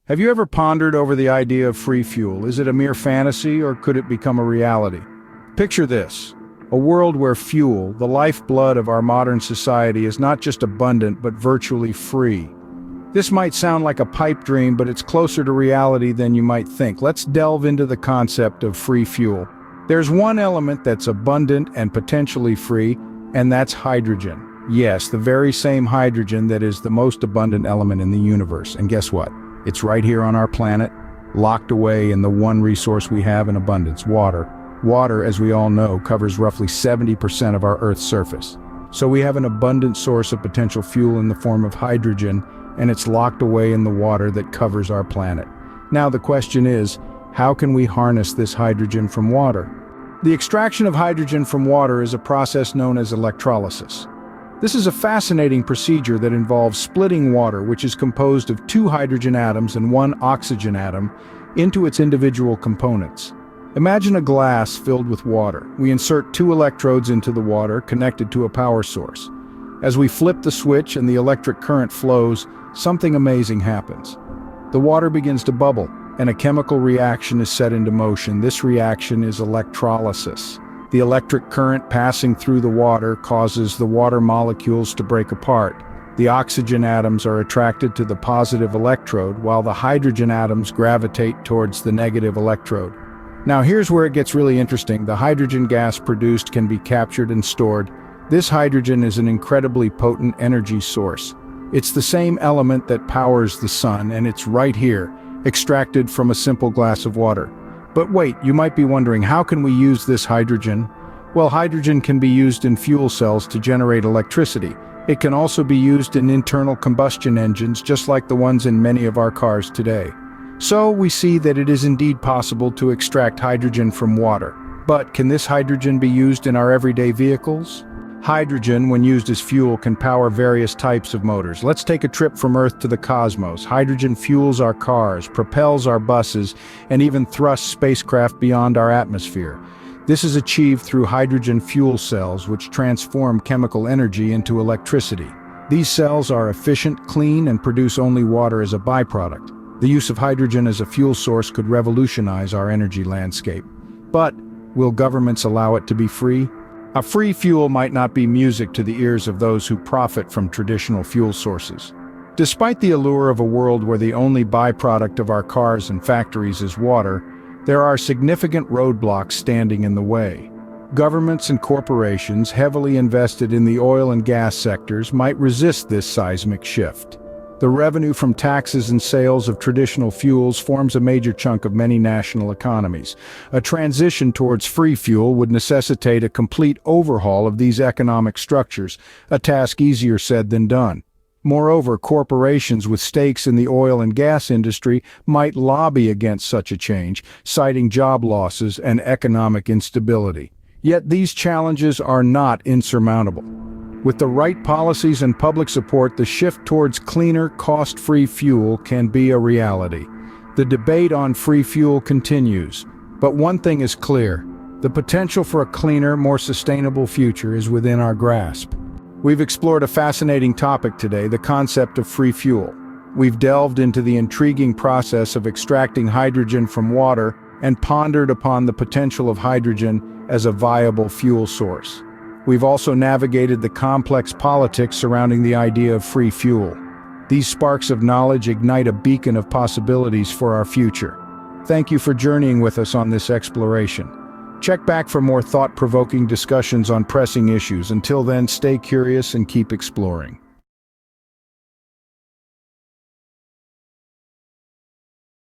Have you ever pondered over the idea of free fuel? Is it a mere fantasy or could it become a reality? Picture this, a world where fuel, the lifeblood of our modern society, is not just abundant but virtually free. This might sound like a pipe dream, but it's closer to reality than you might think. Let's delve into the concept of free fuel. There's one element that's abundant and potentially free, and that's hydrogen. Yes, the very same hydrogen that is the most abundant element in the universe. And guess what? It's right here on our planet, locked away in the one resource we have in abundance, water. Water, as we all know, covers roughly 70% of our Earth's surface. So we have an abundant source of potential fuel in the form of hydrogen, and it's locked away in the water that covers our planet. Now the question is, how can we harness this hydrogen from water? The extraction of hydrogen from water is a process known as electrolysis. This is a fascinating procedure that involves splitting water, which is composed of two hydrogen atoms and one oxygen atom, into its individual components. Imagine a glass filled with water. We insert two electrodes into the water connected to a power source. As we flip the switch and the electric current flows, something amazing happens. The water begins to bubble, and a chemical reaction is set into motion. This reaction is electrolysis. The electric current passing through the water causes the water molecules to break apart. The oxygen atoms are attracted to the positive electrode, while the hydrogen atoms gravitate towards the negative electrode. Now here's where it gets really interesting. The hydrogen gas produced can be captured and stored. This hydrogen is an incredibly potent energy source. It's the same element that powers the sun, and it's right here, extracted from a simple glass of water. But wait, you might be wondering, how can we use this hydrogen? Well, hydrogen can be used in fuel cells to generate electricity. It can also be used in internal combustion engines, just like the ones in many of our cars today. So we see that it is indeed possible to extract hydrogen from water. But can this hydrogen be used in our everyday vehicles? Hydrogen, when used as fuel, can power various types of motors. Let's take a trip from Earth to the cosmos. Hydrogen fuels our cars, propels our buses, and even thrusts spacecraft beyond our atmosphere. This is achieved through hydrogen fuel cells, which transform chemical energy into electricity. These cells are efficient, clean, and produce only water as a byproduct. The use of hydrogen as a fuel source could revolutionize our energy landscape. But will governments allow it to be free? A free fuel might not be music to the ears of those who profit from traditional fuel sources. Despite the allure of a world where the only byproduct of our cars and factories is water, there are significant roadblocks standing in the way. Governments and corporations heavily invested in the oil and gas sectors might resist this seismic shift. The revenue from taxes and sales of traditional fuels forms a major chunk of many national economies. A transition towards free fuel would necessitate a complete overhaul of these economic structures, a task easier said than done. Moreover, corporations with stakes in the oil and gas industry might lobby against such a change, citing job losses and economic instability. Yet these challenges are not insurmountable. With the right policies and public support, the shift towards cleaner, cost-free fuel can be a reality. The debate on free fuel continues, but one thing is clear: the potential for a cleaner, more sustainable future is within our grasp. We've explored a fascinating topic today, the concept of free fuel. We've delved into the intriguing process of extracting hydrogen from water and pondered upon the potential of hydrogen as a viable fuel source. We've also navigated the complex politics surrounding the idea of free fuel. These sparks of knowledge ignite a beacon of possibilities for our future. Thank you for journeying with us on this exploration. Check back for more thought-provoking discussions on pressing issues. Until then, stay curious and keep exploring.